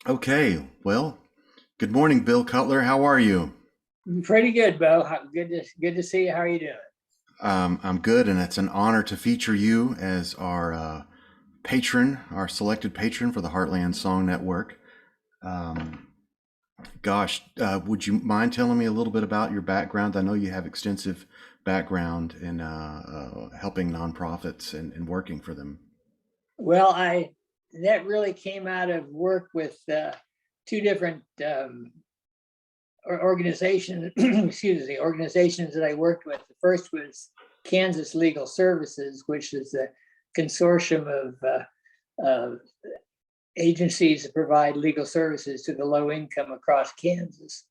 Okay, well, good morning, Bill Cutler. How are you? Pretty good, Beau. Good to see you. How are you doing? I'm good, and it's an honor to feature you as our patron, our selected patron for the Heartland Song Network. Um, would you mind telling me a little bit about your background? I know you have extensive background in helping nonprofits and working for them. Well, I that really came out of work with two different organizations. Excuse me, organizations that I worked with. The first was Kansas Legal Services, which is a consortium of agencies that provide legal services to the low income across Kansas.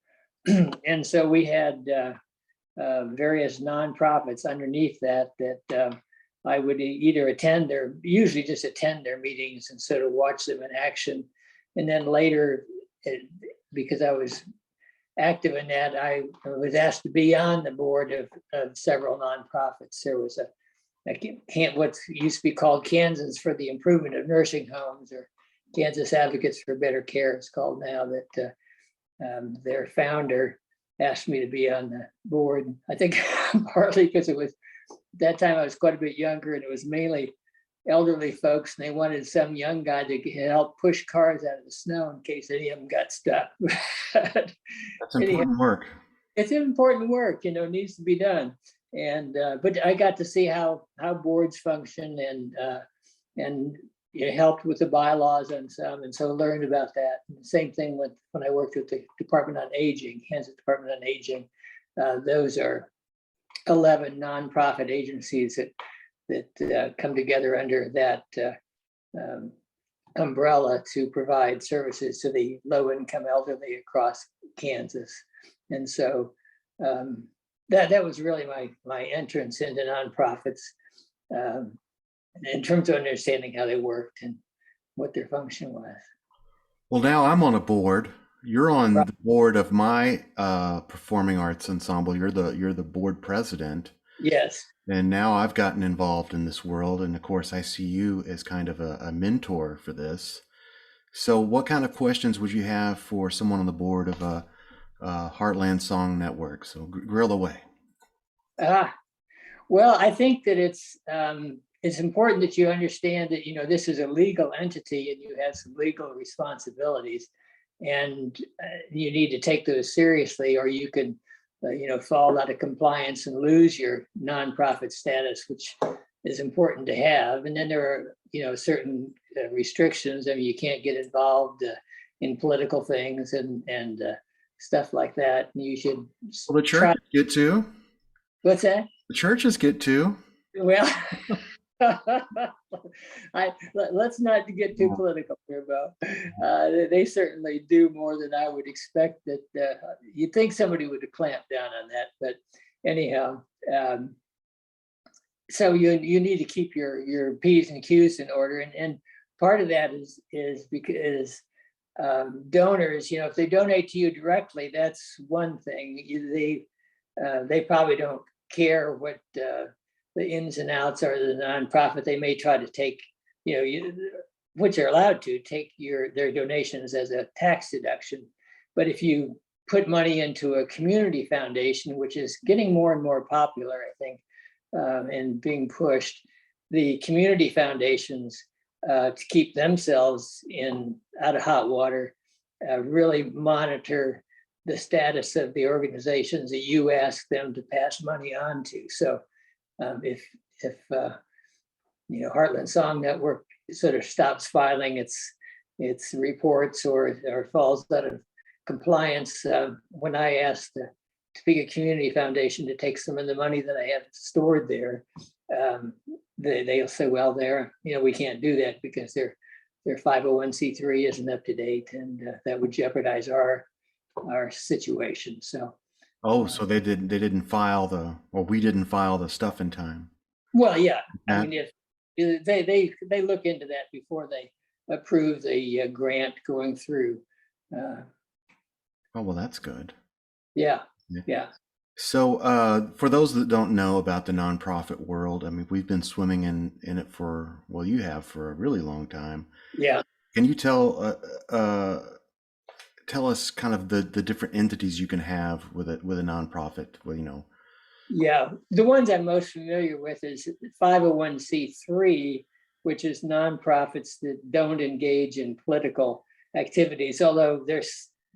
And so we had various nonprofits underneath that I would either attend or usually just attend their meetings and sort of watch them in action. And then later, because I was active in that, I was asked to be on the board of several nonprofits. There was what used to be called Kansas for the Improvement of Nursing Homes, or Kansas Advocates for Better Care, it's called now, that their founder asked me to be on the board. I think partly because it was that time I was quite a bit younger, and it was mainly elderly folks, and they wanted some young guy to help push cars out of the snow in case any of them got stuck. That's Anyhow, important work. it's important work, it needs to be done. And but I got to see how boards function, and it helped with the bylaws and some, and so learned about that. And the same thing with when I worked with the Department on Aging, Kansas Department on Aging. Those are 11 nonprofit agencies that come together under that umbrella to provide services to the low-income elderly across Kansas. And so that was really my entrance into nonprofits, um, in terms of understanding how they worked and what their function was. Well, now I'm on a board. You're on Right. the board of my performing arts ensemble. You're the board president. Yes. And now I've gotten involved in this world, and of course, I see you as kind of a mentor for this. So, what kind of questions would you have for someone on the board of a Heartland Song Network? So, grill away. Ah, well, I think that it's important that you understand that this is a legal entity and you have some legal responsibilities, and you need to take those seriously, or you can fall out of compliance and lose your nonprofit status, which is important to have. And then there are certain restrictions. I mean, you can't get involved in political things and stuff like that. And you should Well, the try. churches get to. What's that? The churches get to. Well, let's not get too political here, Bo. They certainly do more than I would expect. That you'd think somebody would have clamped down on that, but anyhow, so you need to keep your p's and q's in order, and part of that is because donors, if they donate to you directly, that's one thing. They probably don't care what the ins and outs are of the nonprofit. They may try to take, which they're allowed to take their donations as a tax deduction. But if you put money into a community foundation, which is getting more and more popular, I think, and being pushed, the community foundations, to keep themselves out of hot water, really monitor the status of the organizations that you ask them to pass money on to. So if Heartland Song Network sort of stops filing its reports or falls out of compliance, when I asked to be a community foundation to take some of the money that I have stored there, they'll say, well, we can't do that because their 501c3 isn't up to date, and that would jeopardize our situation. So, Oh, so they didn't file or we didn't file the stuff in time. well, yeah, I That, mean, if they look into that before they approve the grant going through. Uh, oh, well, that's good. yeah, Yeah. yeah, So, for those that don't know about the nonprofit world, I mean, we've been swimming in it for, well, you have for a really long time. yeah. Can you tell tell us kind of the different entities you can have with a nonprofit. Well, Yeah, the ones I'm most familiar with is 501c3, which is nonprofits that don't engage in political activities. Although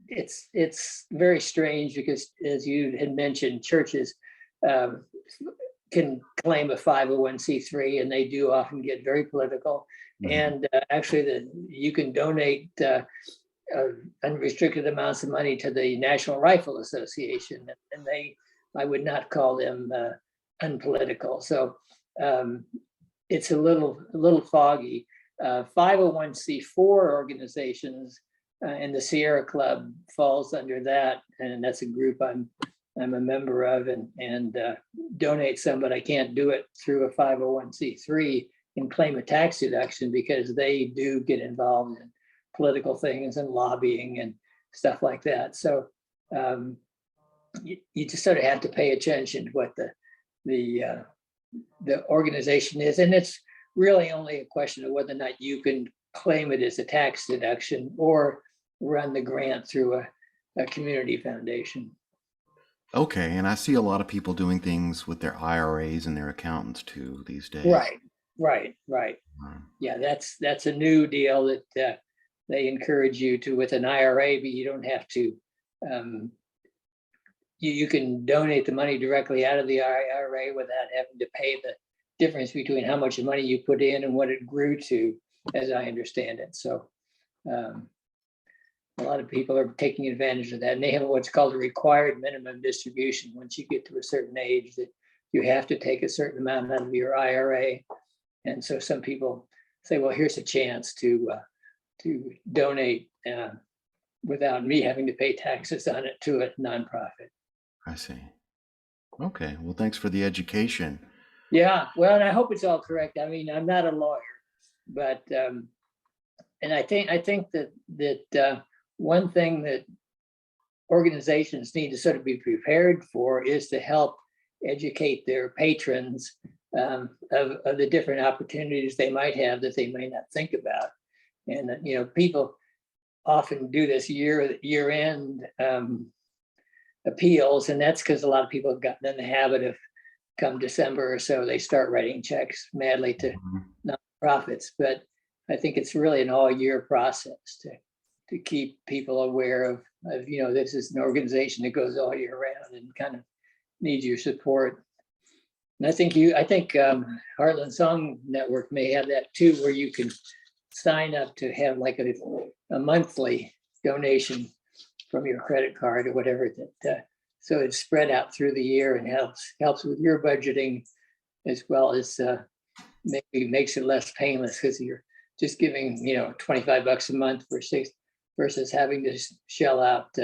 it's very strange because, as you had mentioned, churches um, can claim a 501c3, and they do often get very political. Mhm. And actually, you can donate unrestricted amounts of money to the National Rifle Association, and I would not call them unpolitical. So it's a little foggy. 501c4 organizations, and the Sierra Club falls under that, and that's a group I'm a member of, and donate some, but I can't do it through a 501c3 and claim a tax deduction because they do get involved in political things and lobbying and stuff like that. So you just sort of have to pay attention to what the organization is, and it's really only a question of whether or not you can claim it as a tax deduction or run the grant through a community foundation. Okay, and I see a lot of people doing things with their IRAs and their accountants too these days. Right. Yeah, that's a new deal that they encourage you to with an IRA, but you don't have to. You can donate the money directly out of the IRA without having to pay the difference between how much money you put in and what it grew to, as I understand it. So a lot of people are taking advantage of that, and they have what's called a required minimum distribution. Once you get to a certain age, that you have to take a certain amount out of your IRA, and so some people say, "Well, here's a chance to donate without me having to pay taxes on it to a nonprofit." I see. Okay, well, thanks for the education. Yeah, well, and I hope it's all correct. I mean, I'm not a lawyer, but and I think that one thing that organizations need to sort of be prepared for is to help educate their patrons of the different opportunities they might have that they may not think about. And people often do this year-end appeals, and that's because a lot of people have gotten in the habit of, come December or so, they start writing checks madly to Mhm. nonprofits. But I think it's really an all-year process to keep people aware of this is an organization that goes all year round and kind of needs your support. And I think Heartland Song Network may have that too, where you can sign up to have like a monthly donation from your credit card or whatever, that so it's spread out through the year and helps with your budgeting, as well as maybe makes it less painless because you're just giving $25 a month versus having to shell out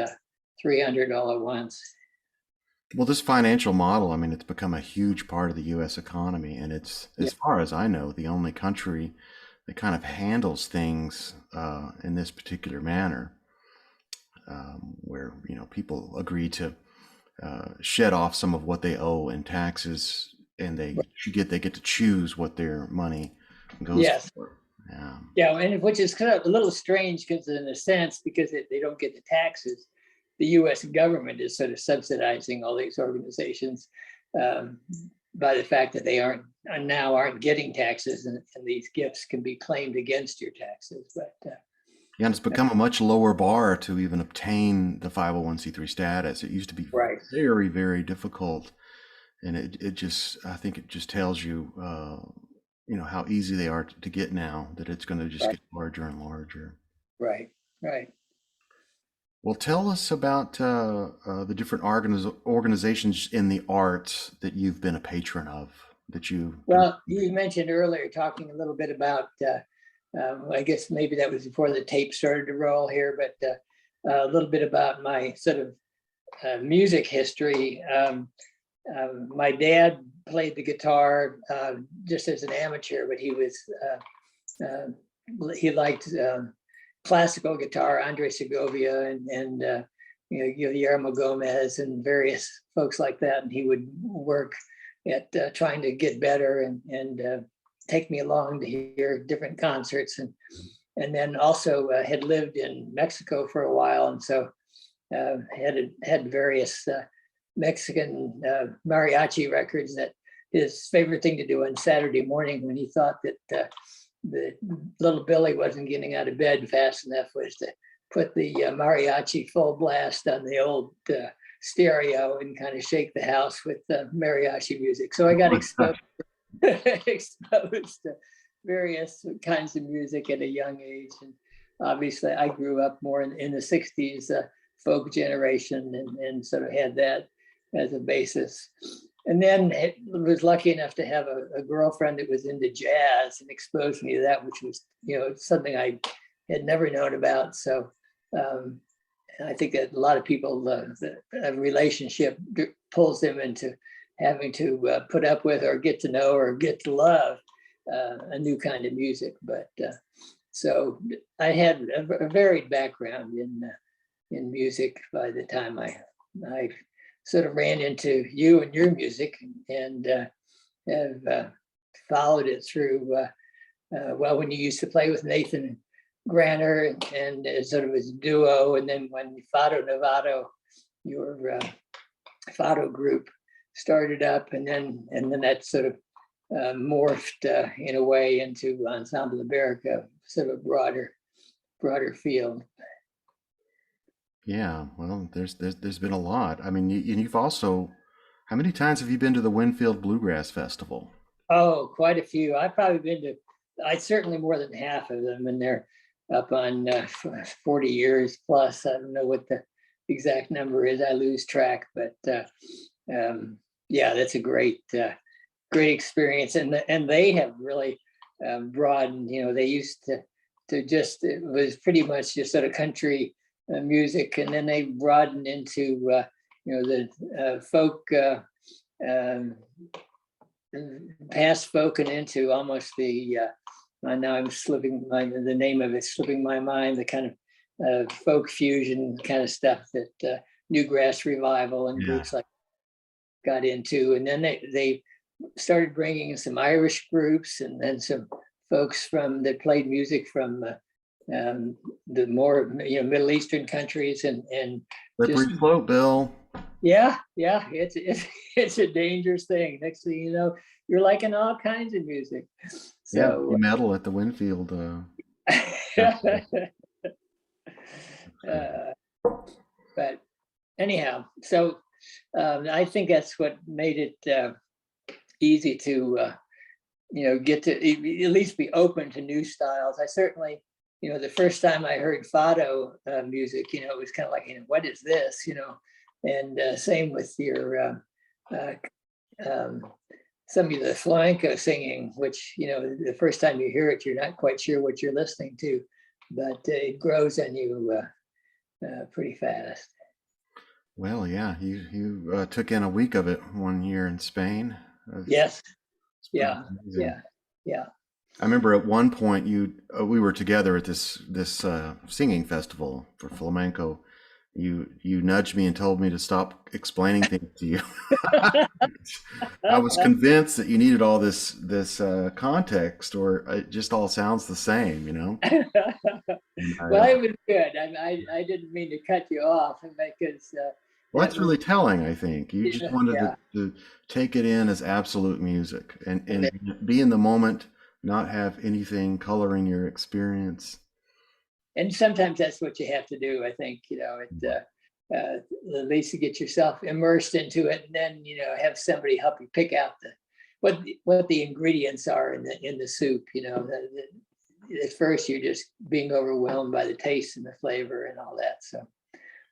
$300 all at once. Well, this financial model, I mean, it's become a huge part of the U.S. economy, and it's, Yeah, as far as I know, the only country that kind of handles things in this particular manner, where people agree to shed off some of what they owe in taxes, and they get to choose what their money goes yes, for. Yeah. yeah, and which is kind of a little strange because, in a sense, because they don't get the taxes, the U.S. government is sort of subsidizing all these organizations by the fact that they aren't getting taxes, and these gifts can be claimed against your taxes. But Yeah, and it's become a much lower bar to even obtain the 501c3 status. It used to be right, very, very difficult, and it just, I think it just tells you, how easy they are to get now, that it's going to just right, get larger and larger. right. Well, tell us about the different organizations in the arts that you've been a patron of, that you do. Well, you mentioned earlier talking a little bit about, I guess maybe that was before the tape started to roll here, but a little bit about my sort of music history. My dad played the guitar just as an amateur, but he liked classical guitar, Andre Segovia and Guillermo Gomez and various folks like that, and he would work at trying to get better and take me along to hear different concerts. And and then also had lived in Mexico for a while, and so had various Mexican mariachi records. That his favorite thing to do on Saturday morning when he thought that the little Billy wasn't getting out of bed fast enough was to put the mariachi full blast on the old stereo and kind of shake the house with mariachi music. So I got exposed to various kinds of music at a young age. And obviously I grew up more in the 60s folk generation and sort of had that as a basis. And then was lucky enough to have a girlfriend that was into jazz and exposed me to that, which was, something I had never known about. So I think that a lot of people, a relationship pulls them into having to put up with or get to know or get to love a new kind of music. But so I had a varied background in music by the time I sort of ran into you and your music, and have followed it through, when you used to play with Nathan Granner and sort of as a duo, and then when Fado Novato, your Fado group started up, and then that sort of morphed in a way into Ensemble America, sort of a broader field. Yeah, well, there's been a lot. I mean, you've also, how many times have you been to the Winfield Bluegrass Festival? Oh, quite a few. I've probably been to, certainly more than half of them, and they're up on 40 years plus. I don't know what the exact number is. I lose track, but yeah, that's a great experience. And they have really broadened. They used to just, it was pretty much just sort of country music, and then they broadened into the folk, past folk, and into almost the now I'm slipping the name of it slipping my mind, the kind of folk fusion kind of stuff that Newgrass Revival and groups like got into. And then they started bringing in some Irish groups, and then some folks that played music from the more Middle Eastern countries, and Slippery slope, Bill. Yeah, it's a dangerous thing. Next thing you know, you're liking all kinds of music. So metal at the Winfield. But anyhow, so I think that's what made it easy to get to at least be open to new styles. I certainly, the first time I heard Fado music, it was kind of like, what is this, and same with your some of the flamenco singing, which, the first time you hear it, you're not quite sure what you're listening to, but it grows on you pretty fast. Well, yeah, you took in a week of it one year in Spain. Yes. Yeah. I remember at one point we were together at this singing festival for flamenco. You nudged me and told me to stop explaining things to you. I was convinced that you needed all this context, or it just all sounds the same, Well, it was good. I didn't mean to cut you off, because well, that's really telling. I think you just wanted to take it in as absolute music and be in the moment, not have anything coloring your experience. And sometimes that's what you have to do. I think, at least to get yourself immersed into it, and then, have somebody help you pick out what the ingredients are in the soup. At first you're just being overwhelmed by the taste and the flavor and all that. So.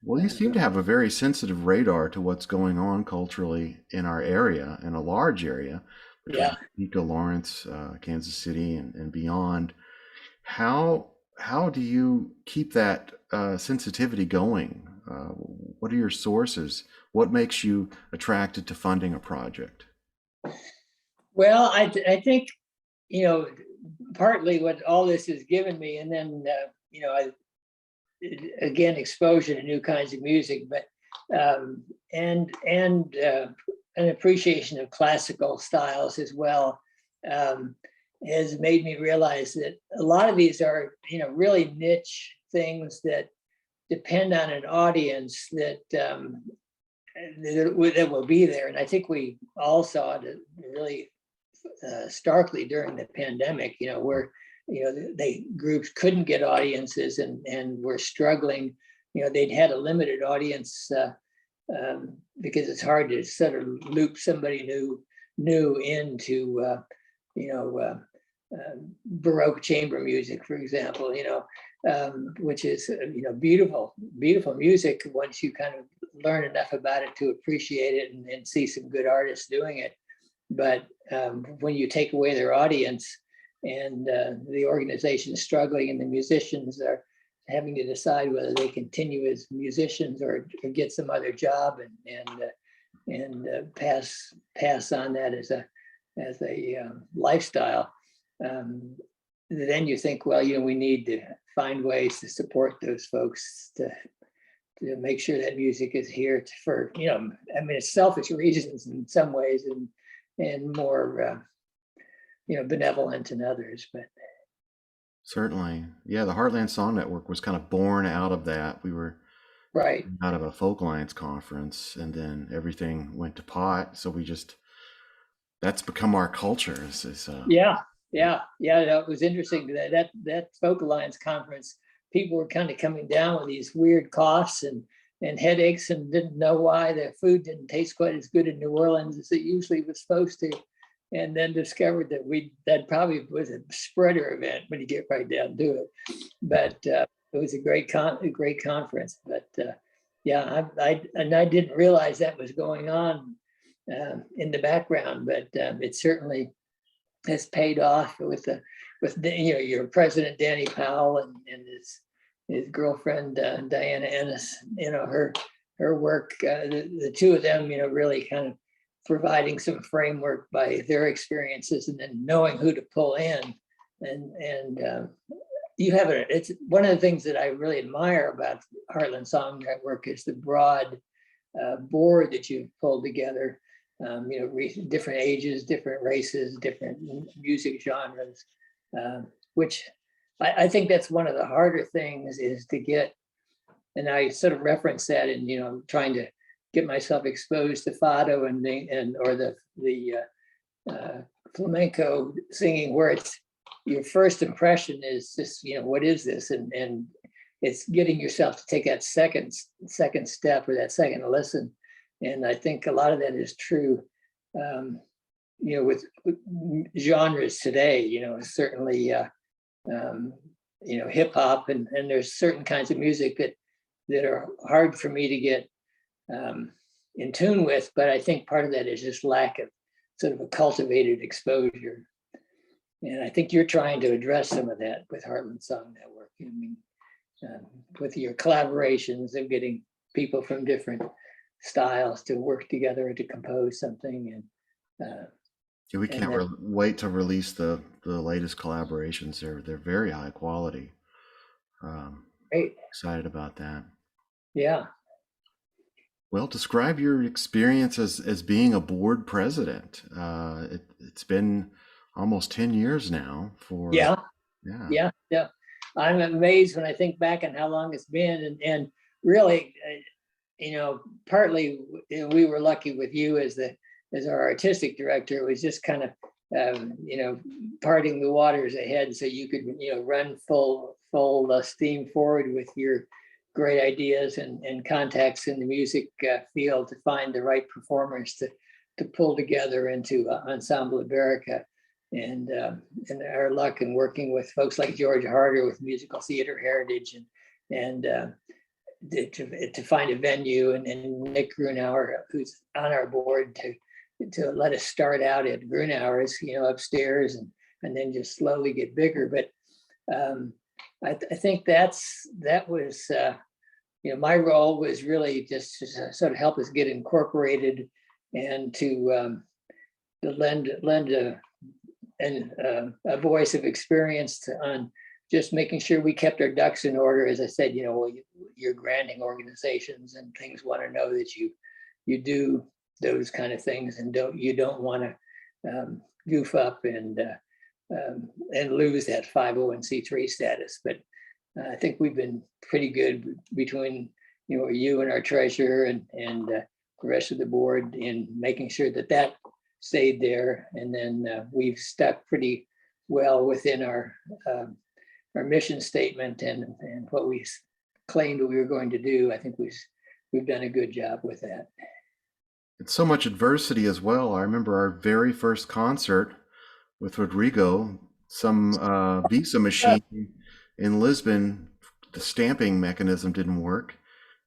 Well, you seem to have a very sensitive radar to what's going on culturally in our area, in a large area, between Topeka, Lawrence, Kansas City, and beyond. How do you keep that sensitivity going? What are your sources? What makes you attracted to funding a project? Well, I think, partly what all this has given me, and then, again, exposure to new kinds of music, but and an appreciation of classical styles as well. has made me realize that a lot of these are, really niche things that depend on an audience that that will be there. And I think we all saw it really starkly during the pandemic, where they groups couldn't get audiences and were struggling. They'd had a limited audience because it's hard to sort of loop somebody new into Baroque chamber music, for example, which is beautiful music once you kind of learn enough about it to appreciate it and see some good artists doing it. But when you take away their audience and the organization is struggling and the musicians are having to decide whether they continue as musicians or get some other job and pass on that as a lifestyle, then you think, well, we need to find ways to support those folks to make sure that music is here for it's selfish reasons in some ways and more benevolent in others, but Certainly. Yeah, the Heartland Song Network was kind of born out of that. We were right. out of a folk alliance conference, and then everything went to pot. So that's become our culture. Yeah. That was interesting. That folk alliance conference, people were kind of coming down with these weird coughs and headaches and didn't know why. Their food didn't taste quite as good in New Orleans as it usually was supposed to. And then discovered that probably was a spreader event when you get right down to it. But it was a great conference. But I didn't realize that was going on in the background. But it certainly has paid off with your president Danny Powell and his girlfriend Diana Ennis. Her work. The two of them, really kind of providing some framework by their experiences and then knowing who to pull in. And it's one of the things that I really admire about Heartland Song Network is the broad board that you've pulled together, different ages, different races, different music genres, which I think that's one of the harder things is to get, and I sort of reference that in, trying to get myself exposed to fado or the flamenco singing, where it's your first impression is just what is this, and it's getting yourself to take that second step or that second listen, and I think a lot of that is true, with genres today. Certainly hip hop and there's certain kinds of music that are hard for me to get in tune with, but I think part of that is just lack of sort of a cultivated exposure. And I think you're trying to address some of that with Heartland Song Network. With your collaborations of getting people from different styles to work together to compose something. And we can't wait to release the latest collaborations. They're very high quality. Great. Excited about that. Yeah. Well, describe your experience as being a board president. It's been almost 10 years now for. Yeah. I'm amazed when I think back on how long it's been, and really, partly we were lucky with you as our artistic director. It was just kind of, parting the waters ahead so you could, run full steam forward with your great ideas and contacts in the music field to find the right performers to pull together into Ensemble America. And our luck in working with folks like George Harder with musical theater heritage and to find a venue, and Nick Grunauer, who's on our board, to let us start out at Grunauer's, upstairs and then just slowly get bigger. But I think that was, my role was really just to sort of help us get incorporated and to lend a voice of experience on just making sure we kept our ducks in order. As I said, you're granting organizations and things want to know that you do those kind of things and you don't want to goof up and and lose that 501c3 status. But I think we've been pretty good between you and our treasurer and the rest of the board in making sure that that stayed there. And then we've stuck pretty well within our mission statement and what we claimed we were going to do. I think we've done a good job with that. It's so much adversity as well. I remember our very first concert with Rodrigo, some visa machine in Lisbon, the stamping mechanism didn't work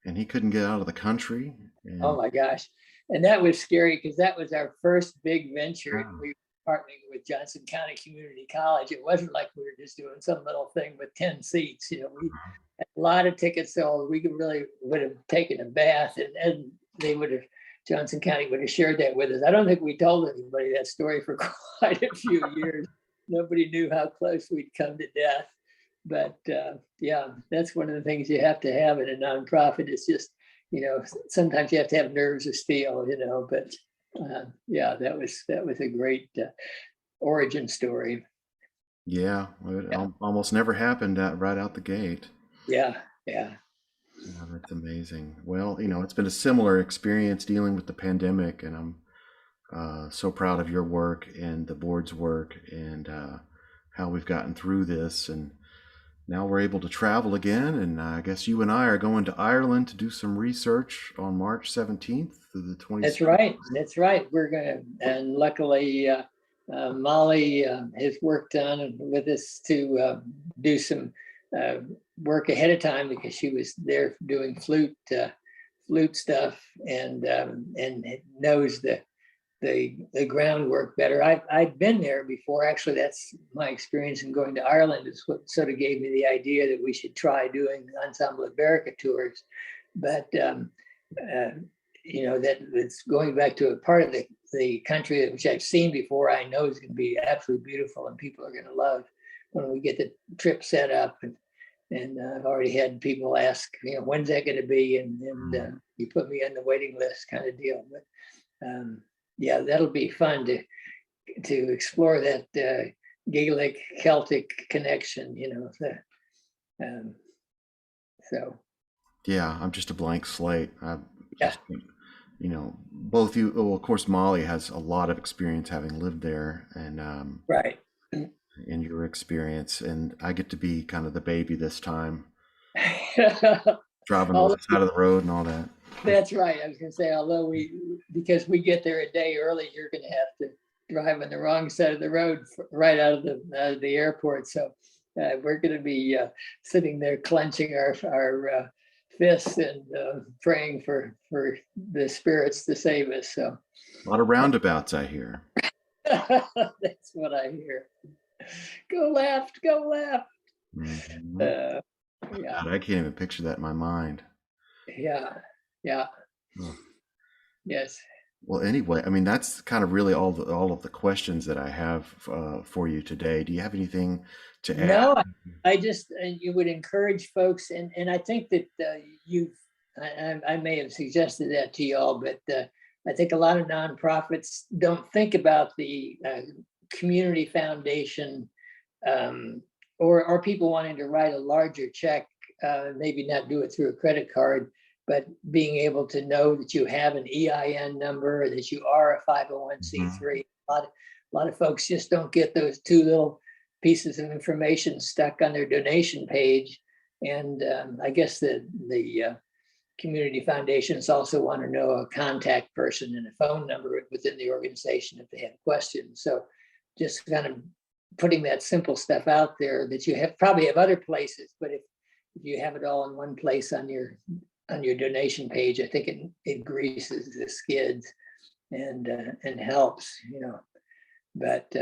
and he couldn't get out of the country. And, oh my gosh. And that was scary because that was our first big venture. wow. We were partnering with Johnson County Community College. It wasn't like we were just doing some little thing with 10 seats. We had a lot of tickets sold. We really would have taken a bath and they would have, Johnson County would have shared that with us. I don't think we told anybody that story for quite a few years. Nobody knew how close we'd come to death. But yeah, that's one of the things you have to have in a nonprofit. It's just, sometimes you have to have nerves of steel, but yeah, that was a great origin story. Yeah, it almost never happened right out the gate. Yeah. Yeah, that's amazing. Well, it's been a similar experience dealing with the pandemic, and I'm so proud of your work and the board's work and how we've gotten through this. And now we're able to travel again. And I guess you and I are going to Ireland to do some research on March 17th through the 26th. That's right. That's right. We're going to, and luckily Molly has worked on with us to do some work ahead of time because she was there doing flute stuff and knows the groundwork better. I'd been there before. Actually, that's my experience in going to Ireland is what sort of gave me the idea that we should try doing Ensemble America tours. But that's going back to a part of the country which I've seen before. I know is going to be absolutely beautiful and people are going to love when we get the trip set up. And I've already had people ask, when's that going to be? And you put me on the waiting list kind of deal. But yeah, that'll be fun to explore that Gaelic Celtic connection, so. Yeah, I'm just a blank slate. Yeah. Both you, well, of course, Molly has a lot of experience having lived there and right. in your experience, and I get to be kind of the baby this time, driving on the side of the road and all that. That's right. I was going to say, although because we get there a day early, you're going to have to drive on the wrong side of the road right out of the airport. So we're going to be sitting there clenching our fists and praying for the spirits to save us. So a lot of roundabouts, I hear. That's what I hear. Go left, go left. Mm-hmm. Yeah. God, I can't even picture that in my mind. Yeah. Oh. Yes. Well, anyway, I mean, that's kind of really all of the questions that I have for you today. Do you have anything to add? No, I just you would encourage folks, and I think that I may have suggested that to y'all, but I think a lot of nonprofits don't think about the community foundation or people wanting to write a larger check, maybe not do it through a credit card, but being able to know that you have an EIN number, that you are a 501c3. Mm-hmm. A lot of folks just don't get those two little pieces of information stuck on their donation page. And I guess the community foundations also want to know a contact person and a phone number within the organization if they have questions. So just kind of putting that simple stuff out there that you probably have other places, but if you have it all in one place on your donation page, I think it greases the skids and helps, But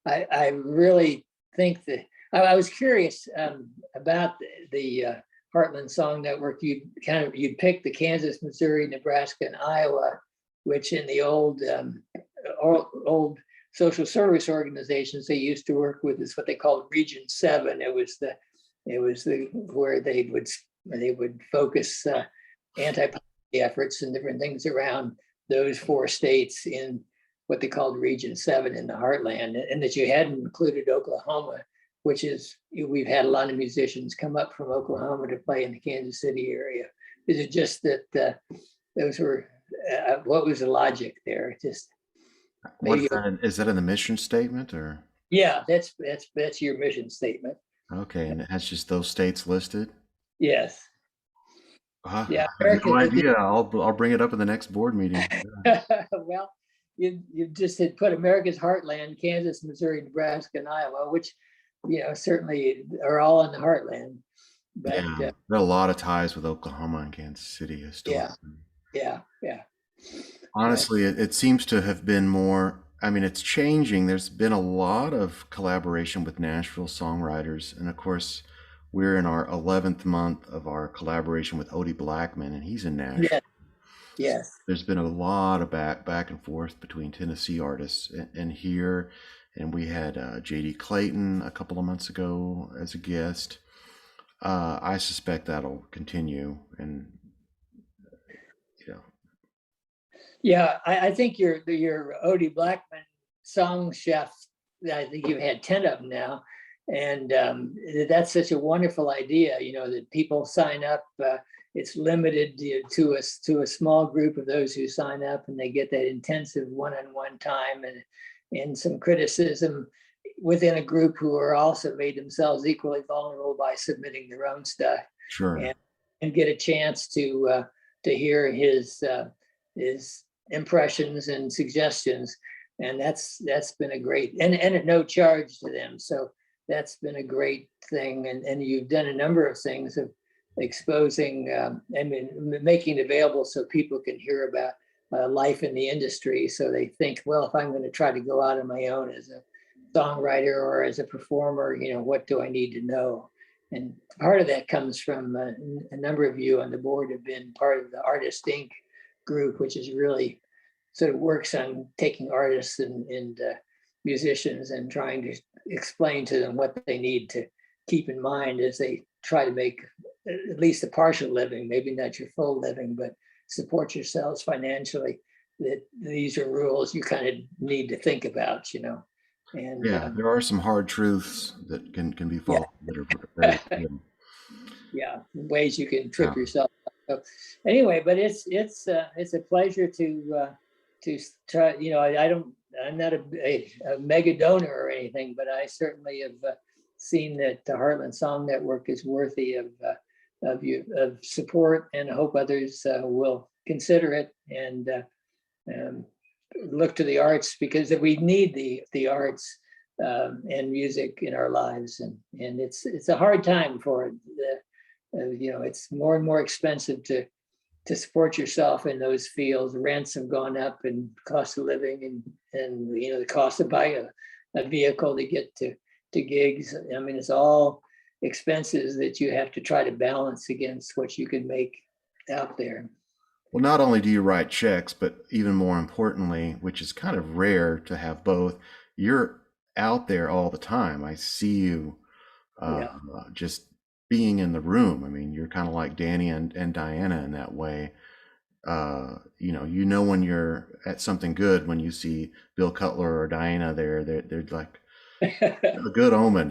I really think that I was curious about the Heartland Song Network. You'd pick the Kansas, Missouri, Nebraska, and Iowa, which in the old social service organizations they used to work with is what they called Region 7. It was where they would focus anti-poverty efforts and different things around those 4 states in what they called Region 7 in the Heartland, and that you hadn't included Oklahoma, which is, we've had a lot of musicians come up from Oklahoma to play in the Kansas City area. Is it just that those were, what was the logic there? Just What is maybe, that? Is that in the mission statement or? yeah, that's your mission statement. Okay, and it has just those states listed? Yes. I Yeah, have America. no idea. I'll bring it up in the next board meeting. Well, you just had put America's Heartland, Kansas, Missouri, Nebraska, and Iowa, which, certainly are all in the Heartland. But Yeah, there are a lot of ties with Oklahoma and Kansas City yeah, historically. yeah. But Honestly, it seems to have been more, I mean, it's changing. There's been a lot of collaboration with Nashville songwriters. And of course, we're in our 11th month of our collaboration with Odie Blackman, and he's in Nashville. yeah, yes, There's been a lot of back and forth between Tennessee artists and here. And we had JD Clayton a couple of months ago as a guest. I suspect that'll continue. And, you know, yeah. I think your Odie Blackman song chef. I think you've had 10 of them now, and that's such a wonderful idea. That people sign up. It's limited to a small group of those who sign up, and they get that intensive one-on-one time and some criticism within a group who are also made themselves equally vulnerable by submitting their own stuff, sure. and get a chance to hear his impressions and suggestions. And that's been a great, and at no charge to them. So that's been a great thing. And you've done a number of things of exposing, making it available so people can hear about life in the industry. So they think, well, if I'm going to try to go out on my own as a songwriter or as a performer, what do I need to know? And part of that comes from a number of you on the board have been part of the Artist Inc. group, which is really sort of works on taking artists and musicians and trying to explain to them what they need to keep in mind as they try to make at least a partial living, maybe not your full living, but support yourselves financially. That these are rules you kind of need to think about, And Yeah, there are some hard truths that can be yeah, followed that are very real. yeah, ways you can Yeah. trip yourself up. So anyway, but it's a pleasure to try. I'm not a mega donor or anything, but I certainly have seen that the Heartland Song Network is worthy of support, and I hope others will consider it and look to the arts, because we need the arts and music in our lives, and it's a hard time for it. It's more and more expensive to support yourself in those fields. Rents have gone up, and cost of living, and the cost of buying a vehicle to get to gigs. I mean, it's all expenses that you have to try to balance against what you can make out there. Well, not only do you write checks, but even more importantly, which is kind of rare to have both, you're out there all the time. I see you Yeah. just being in the room. I mean, you're kind of like Danny and Diana in that way. You know when you're at something good when you see Bill Cutler or Diana there. They're like a good omen,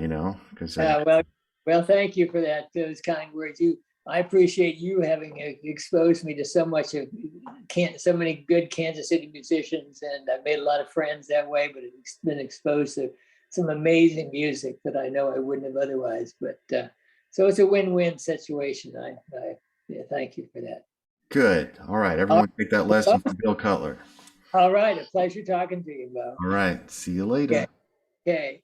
because Well, thank you for those kind words. I appreciate you having exposed me to so many good Kansas City musicians, and I've made a lot of friends that way. But it's been exposed to some amazing music that I know I wouldn't have otherwise. But so it's a win-win situation. I thank you for that. good. All right, everyone take that lesson from Bill Cutler. All right, a pleasure talking to you, Beau. All right, see you later. Okay.